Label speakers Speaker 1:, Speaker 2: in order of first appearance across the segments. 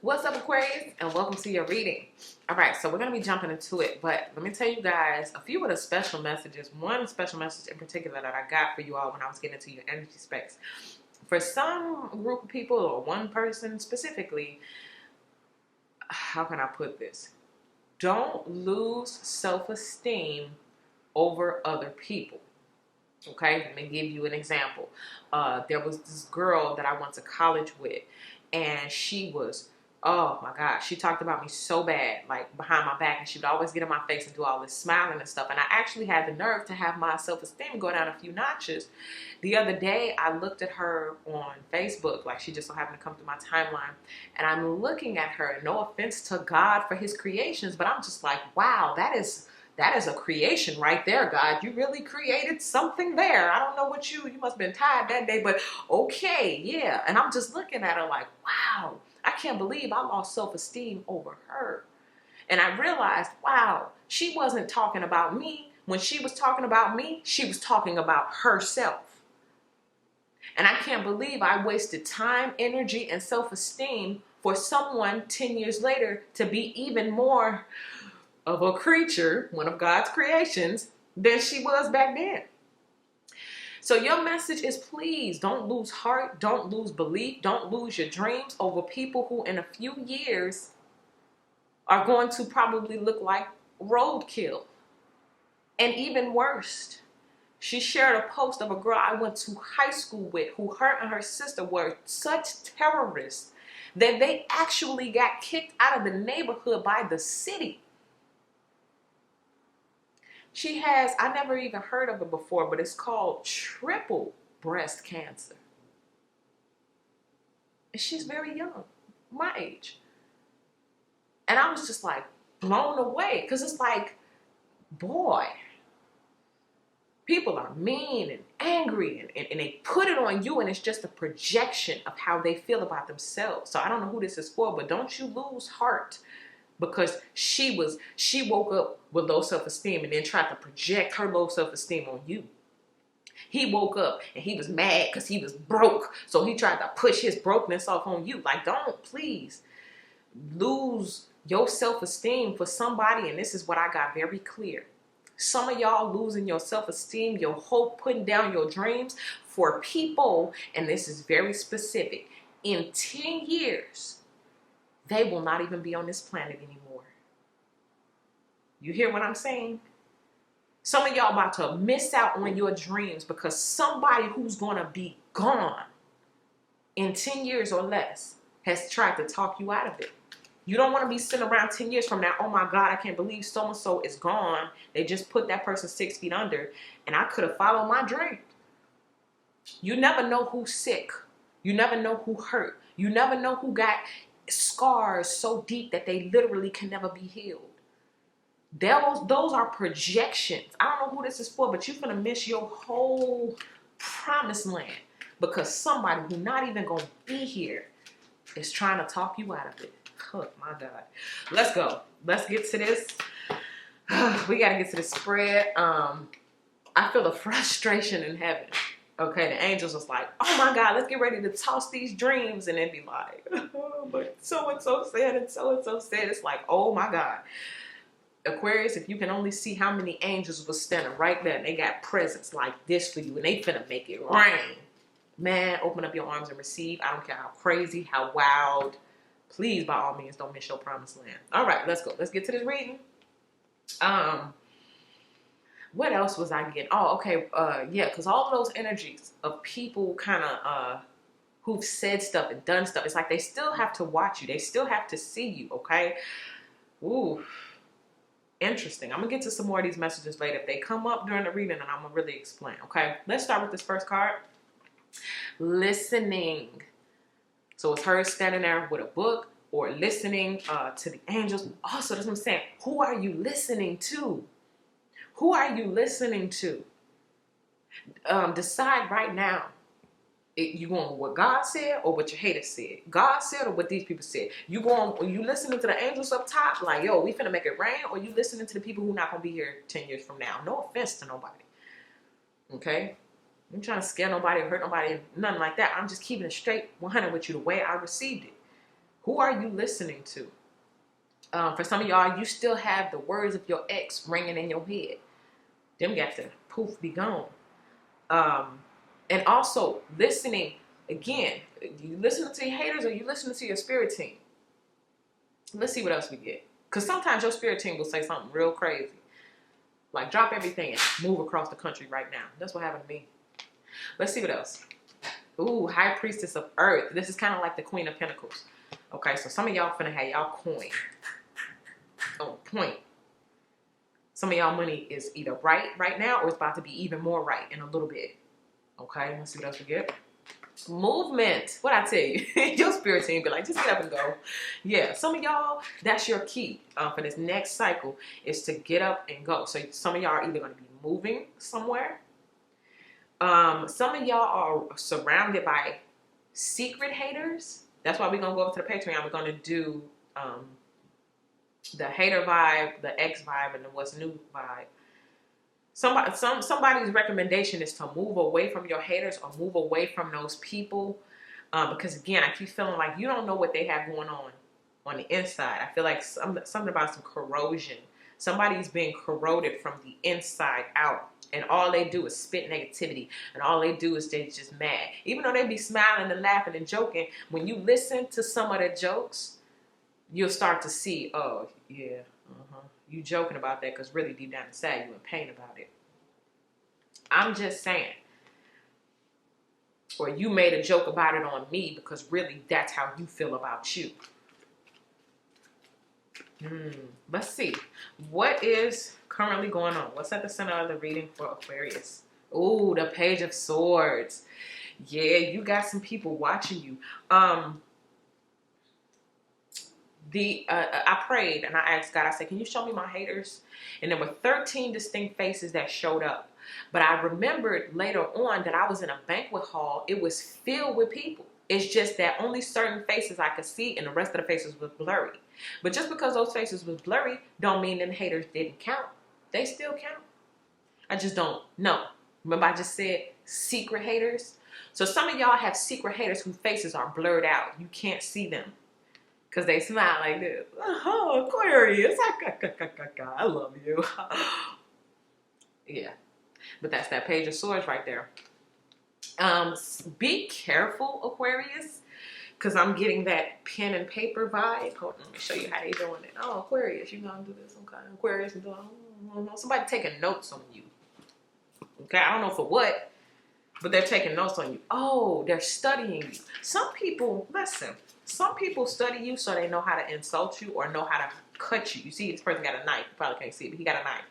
Speaker 1: What's up, Aquarius, and welcome to your reading. All right, so we're going to be jumping into it, but let me tell you guys a few of the special messages. One special message in particular that I got for you all when I was getting into your energy specs. For some group of people or one person specifically, how can I put this? Don't lose self-esteem over other people. Okay, let me give you an example. There was this girl that I went to college with, and she was, oh my God, she talked about me so bad, like behind my back, and she would always get in my face and do all this smiling and stuff. And I actually had the nerve to have my self-esteem go down a few notches. The other day, I looked at her on Facebook, like she just so happened to come through my timeline, and I'm looking at her, and no offense to God for his creations, but I'm just like, wow, that is a creation right there, God. You really created something there. I don't know what you must have been tired that day, but okay, yeah. And I'm just looking at her like, wow, I can't believe I lost self-esteem over her. And I realized, wow, she wasn't talking about me. When she was talking about me, she was talking about herself. And I can't believe I wasted time, energy, and self-esteem for someone 10 years later to be even more of a creature, one of God's creations, than she was back then. So your message is, please don't lose heart, don't lose belief, don't lose your dreams over people who in a few years are going to probably look like roadkill. And even worse, she shared a post of a girl I went to high school with who her and her sister were such terrorists that they actually got kicked out of the neighborhood by the city. She has, I never even heard of it before, but it's called triple breast cancer. And she's very young, my age. And I was just like blown away because it's like, boy, people are mean and angry and they put it on you, and it's just a projection of how they feel about themselves. So I don't know who this is for, but don't you lose heart. Because she woke up with low self-esteem and then tried to project her low self-esteem on you. He woke up and he was mad because he was broke. So he tried to push his brokenness off on you. Like, don't please lose your self-esteem for somebody. And this is what I got very clear. Some of y'all losing your self-esteem, your hope, putting down your dreams for people. And this is very specific. In 10 years, they will not even be on this planet anymore. You hear what I'm saying? Some of y'all about to miss out on your dreams because somebody who's going to be gone in 10 years or less has tried to talk you out of it. You don't want to be sitting around 10 years from now, oh my God, I can't believe so-and-so is gone. They just put that person 6 feet under and I could have followed my dream. You never know who's sick. You never know who hurt. You never know who got scars so deep that they literally can never be healed. Those are projections. I don't know who this is for, but you're going to miss your whole promised land because somebody who's not even going to be here is trying to talk you out of it. Oh my God. Let's go. Let's get to this. We got to get to the spread. I feel the frustration in heaven. Okay, the angels was like, oh my God, let's get ready to toss these dreams. And then be like, oh, but so-and-so said and so-and-so said. It's like, oh my God. Aquarius, if you can only see how many angels was standing right there and they got presents like this for you and they finna make it rain. Man, open up your arms and receive. I don't care how crazy, how wild. Please, by all means, don't miss your promised land. All right, let's go. Let's get to this reading. What else was I getting? Oh, okay. Yeah, because all of those energies of people kind of who've said stuff and done stuff, it's like they still have to watch you. They still have to see you, okay? Ooh, interesting. I'm going to get to some more of these messages later. If they come up during the reading, then I'm going to really explain, okay? Let's start with this first card. Listening. So it's her standing there with a book or listening to the angels. Also, that's what I'm saying. Who are you listening to? Who are you listening to? Decide right now. You going with what God said or what your haters said? God said or what these people said? You listening to the angels up top, like, yo, we finna make it rain, or you listening to the people who not gonna be here 10 years from now? No offense to nobody. Okay? I'm trying to scare nobody or hurt nobody, nothing like that. I'm just keeping it straight 100 with you the way I received it. Who are you listening to? For some of y'all, you still have the words of your ex ringing in your head. Them got to poof, be gone. And also listening, again, you listening to your haters or you listening to your spirit team? Let's see what else we get. Because sometimes your spirit team will say something real crazy. Like, drop everything and move across the country right now. That's what happened to me. Let's see what else. Ooh, High Priestess of Earth. This is kind of like the Queen of Pentacles. Okay, so some of y'all finna have y'all coin on point. Some of y'all money is either right now or it's about to be even more right in a little bit. Okay, let's see what else we get. Movement. What I tell you, your spirit team be like, just get up and go. Yeah, some of y'all, that's your key for this next cycle is to get up and go. So some of y'all are either going to be moving somewhere. Some of y'all are surrounded by secret haters. That's why we're going to go over to the Patreon. We're going to do the hater vibe, the ex vibe, and the what's new vibe. Somebody's recommendation is to move away from your haters or move away from those people. Because again, I keep feeling like you don't know what they have going on the inside. I feel like something about some corrosion. Somebody's being corroded from the inside out. And all they do is spit negativity. And all they do is they just mad. Even though they be smiling and laughing and joking, when you listen to some of their jokes, you'll start to see, oh, yeah, you joking about that because really deep down inside you in pain about it. I'm just saying. Or you made a joke about it on me because really that's how you feel about you. Let's see. What is currently going on? What's at the center of the reading for Aquarius? Ooh, the Page of Swords. Yeah, you got some people watching you. I prayed and I asked God, I said, can you show me my haters? And there were 13 distinct faces that showed up. But I remembered later on that I was in a banquet hall. It was filled with people. It's just that only certain faces I could see and the rest of the faces was blurry. But just because those faces was blurry don't mean them haters didn't count. They still count. I just don't know. Remember I just said secret haters? So some of y'all have secret haters whose faces are blurred out. You can't see them. Because they smile like this. Oh, Aquarius. I love you. Yeah. But that's that Page of Swords right there. Be careful, Aquarius. Because I'm getting that pen and paper vibe. Hold on, let me show you how they doing it. Oh, Aquarius, you gonna do this. Okay, Aquarius, somebody taking notes on you. Okay, I don't know for what, but they're taking notes on you. Oh, they're studying you. Some people, listen, some people study you so they know how to insult you or know how to cut you. You see, this person got a knife. You probably can't see it, but he got a knife.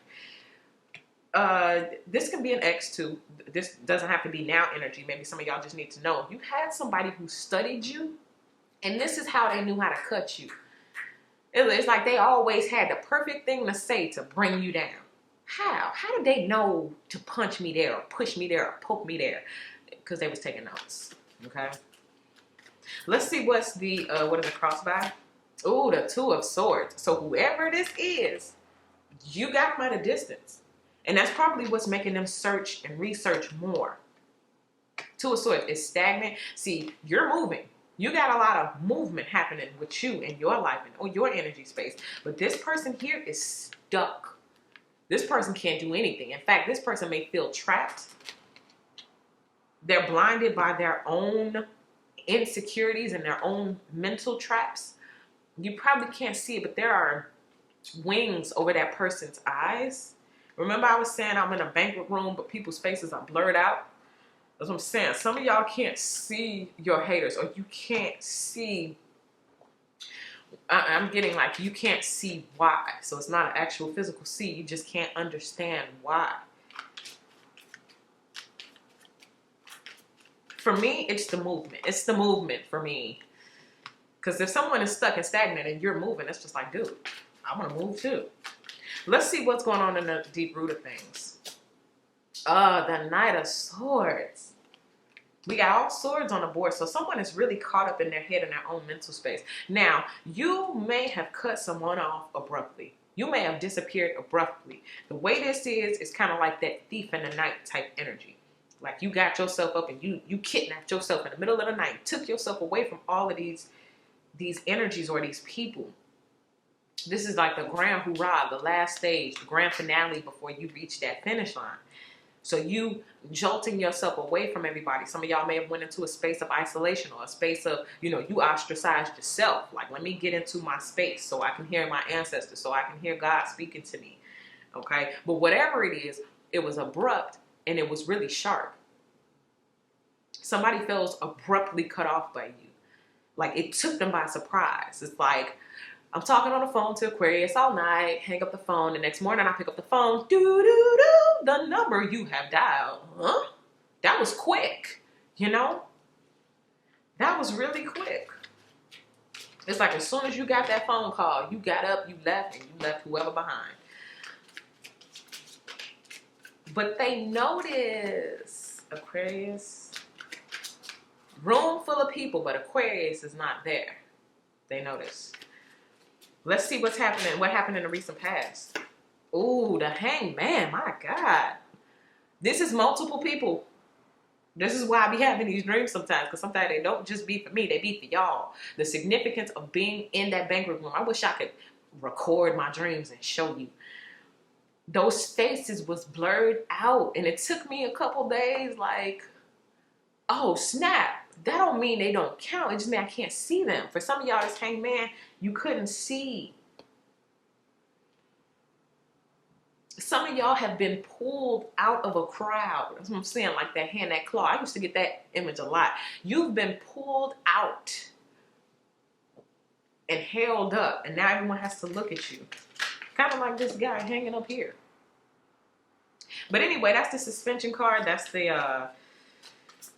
Speaker 1: This can be an ex too. This doesn't have to be now energy. Maybe some of y'all just need to know. You had somebody who studied you, and this is how they knew how to cut you. It's like they always had the perfect thing to say to bring you down. How? How did they know to punch me there or push me there or poke me there? Because they was taking notes. Okay. Let's see what's the, what is the cross by? Ooh, the Two of Swords. So whoever this is, you got them at a distance. And that's probably what's making them search and research more. Two of Swords is stagnant. See, you're moving. You got a lot of movement happening with you in your life and your energy space. But this person here is stuck. This person can't do anything. In fact, this person may feel trapped. They're blinded by their own insecurities and their own mental traps. You probably can't see it, but there are wings over that person's eyes. Remember I was saying I'm in a banquet room, but people's faces are blurred out? That's what I'm saying. Some of y'all can't see your haters, or you can't see, I'm getting like you can't see why. So it's not an actual physical see, you just can't understand why. For me, it's the movement. It's the movement for me. Because if someone is stuck and stagnant and you're moving, it's just like, dude, I want to move too. Let's see what's going on in the deep root of things. The Knight of Swords. We got all swords on the board. So someone is really caught up in their head and their own mental space. Now, you may have cut someone off abruptly. You may have disappeared abruptly. The way this is kind of like that thief in the night type energy. Like you got yourself up and you kidnapped yourself in the middle of the night. Took yourself away from all of these these energies or these people. This is like the grand hoorah, the last stage, the grand finale before you reach that finish line. So you jolting yourself away from everybody. Some of y'all may have went into a space of isolation or a space of, you ostracized yourself. Like, let me get into my space so I can hear my ancestors, so I can hear God speaking to me. Okay? But whatever it is, it was abrupt and it was really sharp. Somebody feels abruptly cut off by you. Like, it took them by surprise. It's like, I'm talking on the phone to Aquarius all night, hang up the phone. The next morning I pick up the phone, the number you have dialed. Huh? That was quick, That was really quick. It's like as soon as you got that phone call, you got up, you left, and you left whoever behind. But they notice, Aquarius, room full of people, but Aquarius is not there. They notice. Let's see what's happening. What happened in the recent past? Ooh, the Hangman. My God. This is multiple people. This is why I be having these dreams sometimes. Because sometimes they don't just be for me. They be for y'all. The significance of being in that banquet room. I wish I could record my dreams and show you. Those faces was blurred out. And it took me a couple days like, oh, snap. That don't mean they don't count. It just means I can't see them. For some of y'all, this Hangman, you couldn't see. Some of y'all have been pulled out of a crowd. That's what I'm saying, like that hand, that claw. I used to get that image a lot. You've been pulled out and held up, and now everyone has to look at you. Kind of like this guy hanging up here. But anyway, that's the suspension card. That's the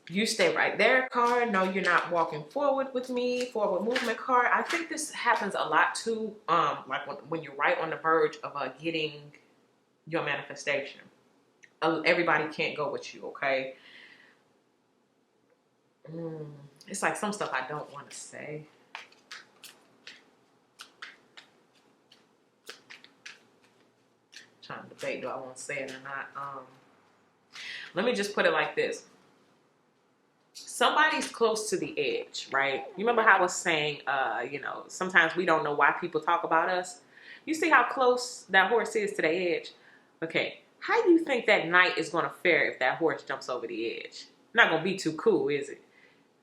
Speaker 1: you stay right there card. No, you're not walking forward with me. Forward movement card. I think this happens a lot too. Like when you're right on the verge of getting your manifestation. Everybody can't go with you, okay? It's like some stuff I don't want to say. Trying to debate, do I want to say it or not? Let me just put it like this. Somebody's close to the edge, right? You remember how I was saying, sometimes we don't know why people talk about us. You see how close that horse is to the edge? Okay, how do you think that knight is going to fare if that horse jumps over the edge? Not going to be too cool, is it?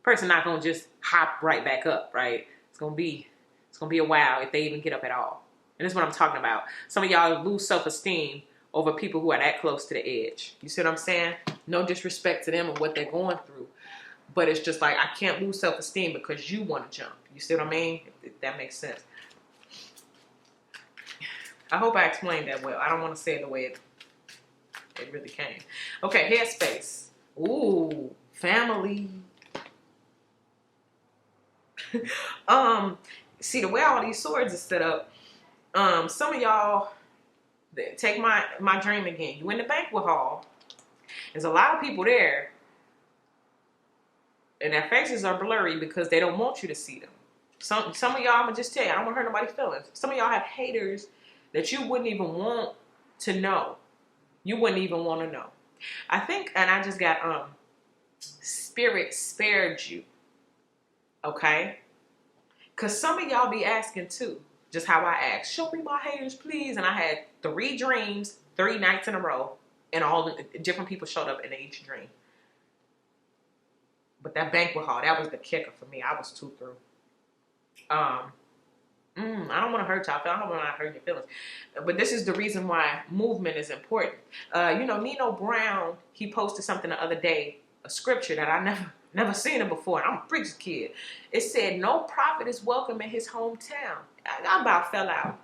Speaker 1: Person not going to just hop right back up, right? It's going to be a while if they even get up at all. And this is what I'm talking about. Some of y'all lose self-esteem over people who are that close to the edge. You see what I'm saying? No disrespect to them and what they're going through. But it's just like, I can't lose self-esteem because you want to jump. You see what I mean? If that makes sense. I hope I explained that well. I don't want to say it the way it really came. Okay, headspace. Ooh, family. See, the way all these swords are set up, some of y'all, take my dream again. You in the banquet hall. There's a lot of people there. And their faces are blurry because they don't want you to see them. Some of y'all, I'm going to just tell you, I don't want to hurt nobody's feelings. Some of y'all have haters that you wouldn't even want to know. You wouldn't even want to know. I think, and I just got, spirit spared you. Okay? Because some of y'all be asking too. Just how I asked, show me my haters, please. And I had 3 dreams, 3 nights in a row. And all the different people showed up in each dream. But that banquet hall, that was the kicker for me. I was too through. I don't want to hurt y'all. I don't want to hurt your feelings. But this is the reason why movement is important. Nino Brown, he posted something the other day, a scripture that I never seen it before. And I'm a preacher's kid. It said, no prophet is welcome in his hometown. I about fell out.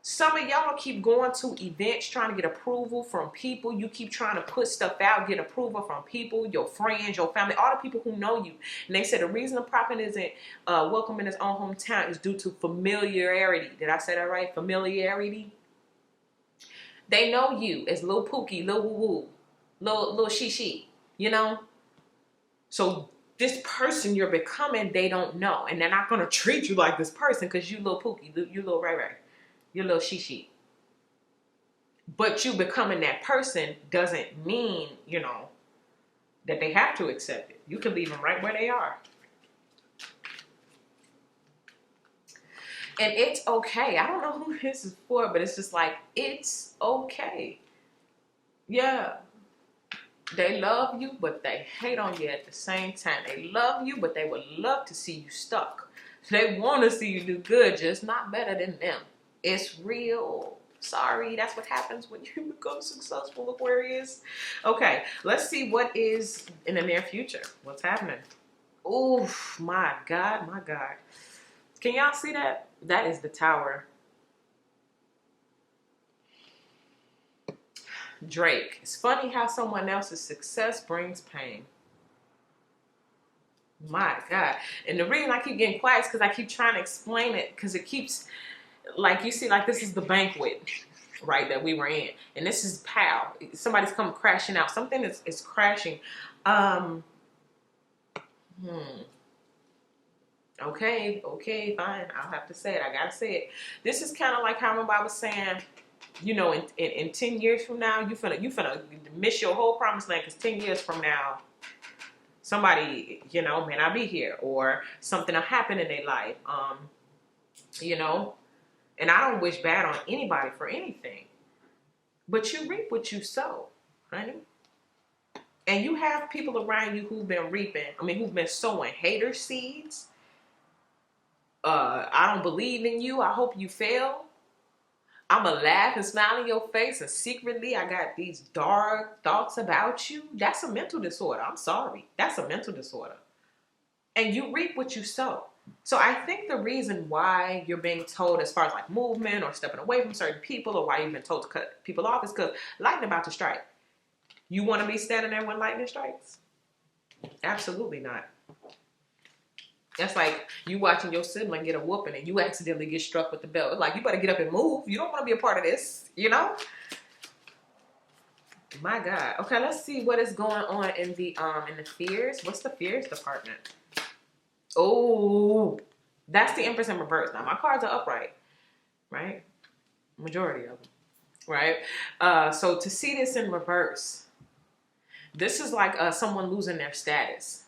Speaker 1: Some of y'all keep going to events trying to get approval from people. You keep trying to put stuff out, get approval from people, your friends, your family, all the people who know you. And they said the reason the prophet isn't welcome in his own hometown is due to familiarity. Did I say that right? Familiarity. They know you as Lil Pookie, Lil Woo Woo, Lil She, So this person you're becoming, they don't know. And they're not going to treat you like this person because you Lil Pookie, you Lil Ray Ray. Your little she. But you becoming that person doesn't mean, that they have to accept it. You can leave them right where they are. And it's okay. I don't know who this is for, but it's just like, it's okay. Yeah. They love you, but they hate on you at the same time. They love you, but they would love to see you stuck. They want to see you do good, just not better than them. It's real. Sorry, that's what happens when you become successful, Aquarius. Okay, let's see what is in the near future. What's happening? Oof, my God, my God. Can y'all see that? That is the Tower. Drake. It's funny how someone else's success brings pain. My God. And the reason I keep getting quiet is because I keep trying to explain it, because it keeps, like, you see, like, this is the banquet, right, that we were in. And this is pow. Somebody's come crashing out. Something is crashing. Okay, fine. I'll have to say it. I gotta say it. This is kind of like how I was saying, you know, in 10 years from now, you finna miss your whole promised land, because 10 years from now, somebody, you know, may not be here, or something will happen in their life. You know, and I don't wish bad on anybody for anything, but you reap what you sow, honey. And you have people around you who've been sowing hater seeds. I don't believe in you. I hope you fail. I'm going to laugh and smile in your face, and secretly I got these dark thoughts about you. That's a mental disorder. I'm sorry. That's a mental disorder. And you reap what you sow. So I think the reason why you're being told, as far as like movement or stepping away from certain people, or why you've been told to cut people off, is because lightning about to strike. You want to be standing there when lightning strikes? Absolutely not. That's like you watching your sibling get a whooping and you accidentally get struck with the belt. It's like, you better get up and move. You don't want to be a part of this, you know? My God. Okay, let's see what is going on in the fears. What's the fears department? Oh, that's the Empress in reverse. Now, my cards are upright, right? Majority of them, right? So to see this in reverse, this is like someone losing their status.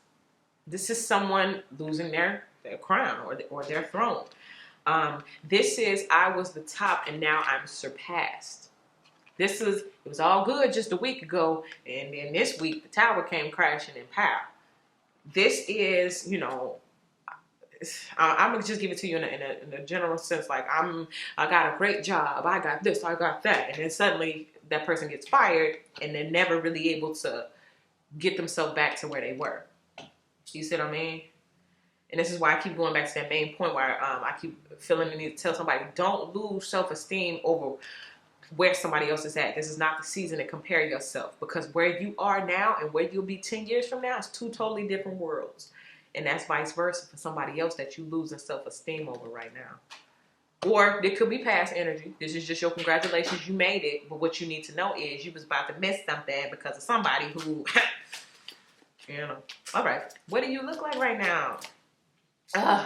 Speaker 1: This is someone losing their crown or their throne. This is, I was the top and now I'm surpassed. It was all good just a week ago, and then this week the tower came crashing and pow. This is, you know, I'm gonna just give it to you in a general sense. Like, I got a great job, I got this, I got that, and then suddenly that person gets fired, and they're never really able to get themselves back to where they were. You see what I mean? And this is why I keep going back to that main point where I keep feeling the need to tell somebody, don't lose self-esteem over where somebody else is at. This is not the season to compare yourself, because where you are now and where you'll be 10 years from now is two totally different worlds. And that's vice versa for somebody else that you losing self-esteem over right now. Or it could be past energy. This is just your congratulations, you made it. But what you need to know is you was about to miss something because of somebody who, you know. All right, what do you look like right now?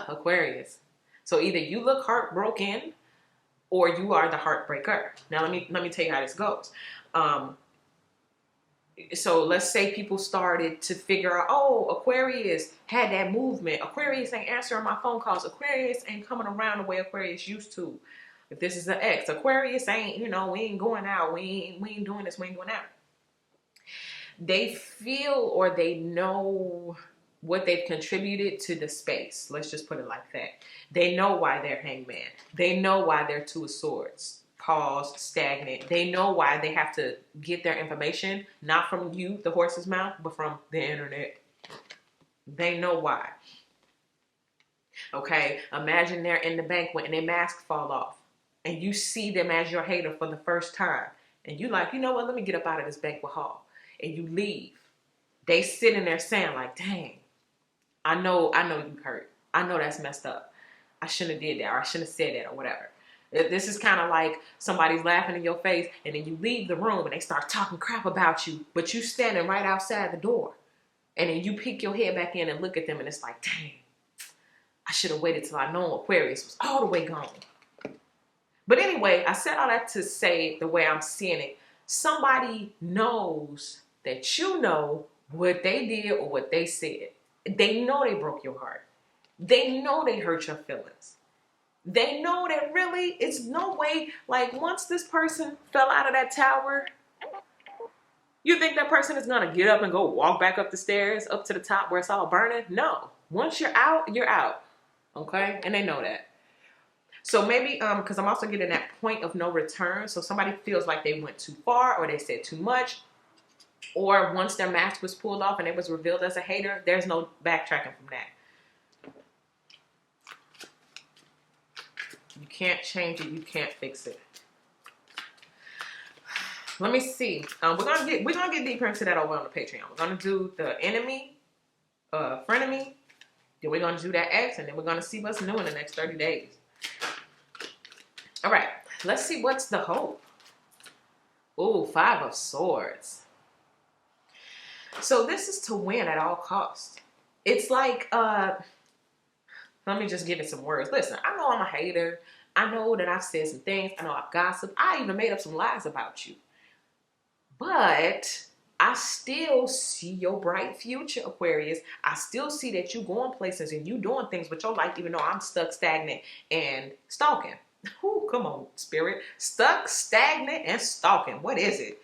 Speaker 1: Aquarius. So either you look heartbroken or you are the heartbreaker. Now let me tell you how this goes. So let's say people started to figure out, oh, Aquarius had that movement. Aquarius ain't answering my phone calls. Aquarius ain't coming around the way Aquarius used to. If this is an ex, Aquarius ain't, you know, we ain't going out. We ain't doing this. We ain't going out. They feel or they know what they've contributed to the space. Let's just put it like that. They know why they're hangman. They know why they're two of swords. Paused, stagnant. They know why they have to get their information, not from you, the horse's mouth, but from the internet. They know why. Okay, imagine they're in the banquet and their masks fall off. And you see them as your hater for the first time. And you like, you know what, let me get up out of this banquet hall. And you leave. They sitting there saying like, dang, I know you hurt. I know that's messed up. I shouldn't have did that, or I shouldn't have said that, or whatever. This is kind of like somebody's laughing in your face, and then you leave the room and they start talking crap about you, but you standing right outside the door. And then you peek your head back in and look at them, and it's like, dang, I should have waited till I know Aquarius was all the way gone. But anyway, I said all that to say the way I'm seeing it. Somebody knows that you know what they did or what they said. They know they broke your heart. They know they hurt your feelings. They know that really it's no way, like once this person fell out of that tower, you think that person is gonna get up and go walk back up the stairs, up to the top where it's all burning? No. Once you're out, you're out. Okay? And they know that. So maybe, because I'm also getting that point of no return. So somebody feels like they went too far or they said too much. Or once their mask was pulled off and it was revealed as a hater, there's no backtracking from that. You can't change it. You can't fix it. Let me see. We're gonna get deeper into that over on the Patreon. We're gonna do the enemy, frenemy. Then we're gonna do that X, and then we're gonna see what's new in the next 30 days. All right, let's see what's the hope. Ooh, 5 of Swords. So this is to win at all costs. It's like, let me just give it some words. Listen, I know I'm a hater. I know that I've said some things. I know I've gossiped. I even made up some lies about you. But I still see your bright future, Aquarius. I still see that you going places and you doing things with your life, even though I'm stuck, stagnant, and stalking. Ooh, come on, Spirit. Stuck, stagnant, and stalking. What is it?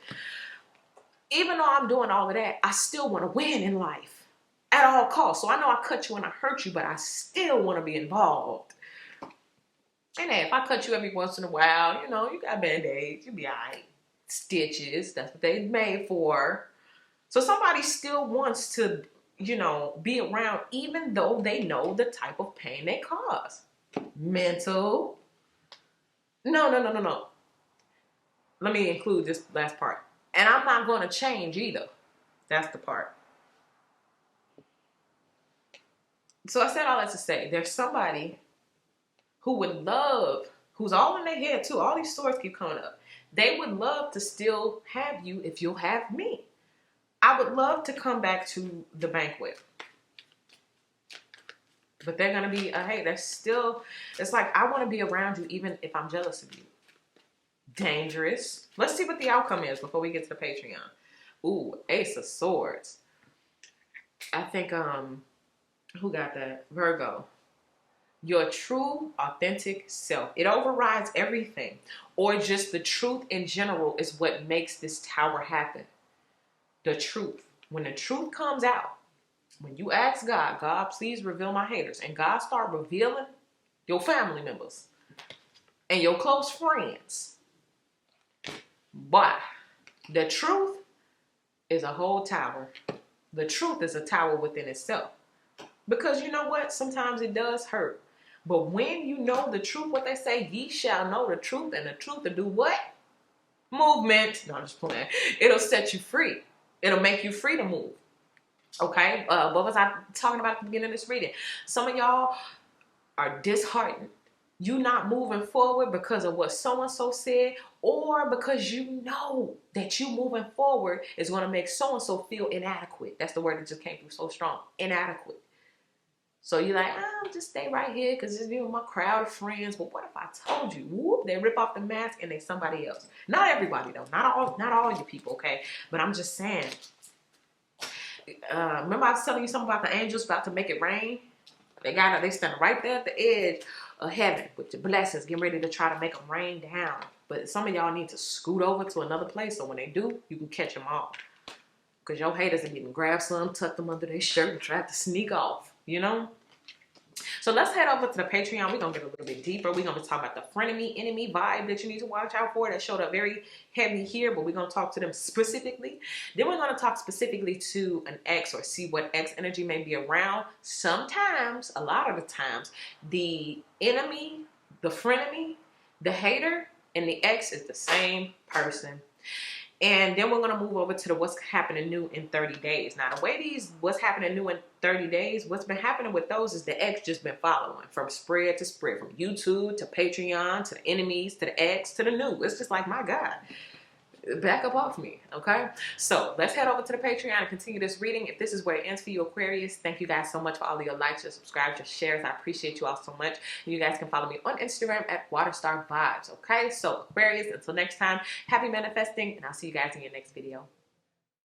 Speaker 1: Even though I'm doing all of that, I still want to win in life at all costs. So I know I cut you and I hurt you, but I still want to be involved. And hey, if I cut you every once in a while, you know, you got Band-Aids, you'll be all right. Stitches, that's what they're made for. So somebody still wants to, you know, be around even though they know the type of pain they cause. Mental. No. Let me include this last part. And I'm not going to change either. That's the part. So I said all that to say, there's somebody who would love, who's all in their head too. All these swords keep coming up. They would love to still have you if you'll have me. I would love to come back to the banquet. But they're going to be, hey, they're still, it's like, I want to be around you even if I'm jealous of you. Dangerous. Let's see what the outcome is before we get to the Patreon. Ooh, Ace of Swords. I think, who got that? Virgo. Your true, authentic self. It overrides everything. Or just the truth in general is what makes this tower happen. The truth. When the truth comes out, when you ask God, God, please reveal my haters. And God start revealing your family members and your close friends. But the truth is a whole tower. The truth is a tower within itself. Because you know what? Sometimes it does hurt. But when you know the truth, what they say, ye shall know the truth, and the truth will do what? Movement. No, I'm just playing. It'll set you free. It'll make you free to move. Okay? What was I talking about at the beginning of this reading? Some of y'all are disheartened. You not moving forward because of what so-and-so said, or because you know that you moving forward is going to make so-and-so feel inadequate. That's the word that just came through so strong. Inadequate. So you're like, I'll just stay right here because it's my crowd of friends. But what if I told you? Whoop, they rip off the mask and they somebody else. Not everybody though. Not all your people, okay? But I'm just saying. Remember I was telling you something about the angels about to make it rain? They stand right there at the edge of heaven with the blessings, getting ready to try to make them rain down. But some of y'all need to scoot over to another place so when they do, you can catch them all. Because your haters have even grabbed some, tucked them under their shirt and tried to sneak off. You know? So let's head over to the Patreon. We're going to get a little bit deeper. We're going to talk about the frenemy, enemy vibe that you need to watch out for. That showed up very heavy here, but we're going to talk to them specifically. Then we're going to talk specifically to an ex or see what ex energy may be around. Sometimes, a lot of the times, the enemy, the frenemy, the hater, and the ex is the same person. And then we're going to move over to the what's happening new in 30 days. Now, the way what's happening new in 30 days, what's been happening with those is the ex just been following from spread to spread, from YouTube to Patreon to the enemies to the ex to the new. It's just like, my God, back up off me, okay? So let's head over to the Patreon and continue this reading. If this is where it ends for you, Aquarius, thank you guys so much for all of your likes, your subscribes, your shares. I appreciate you all so much. And you guys can follow me on Instagram at WaterStarVibes, okay? So Aquarius, until next time, happy manifesting, and I'll see you guys in your next video.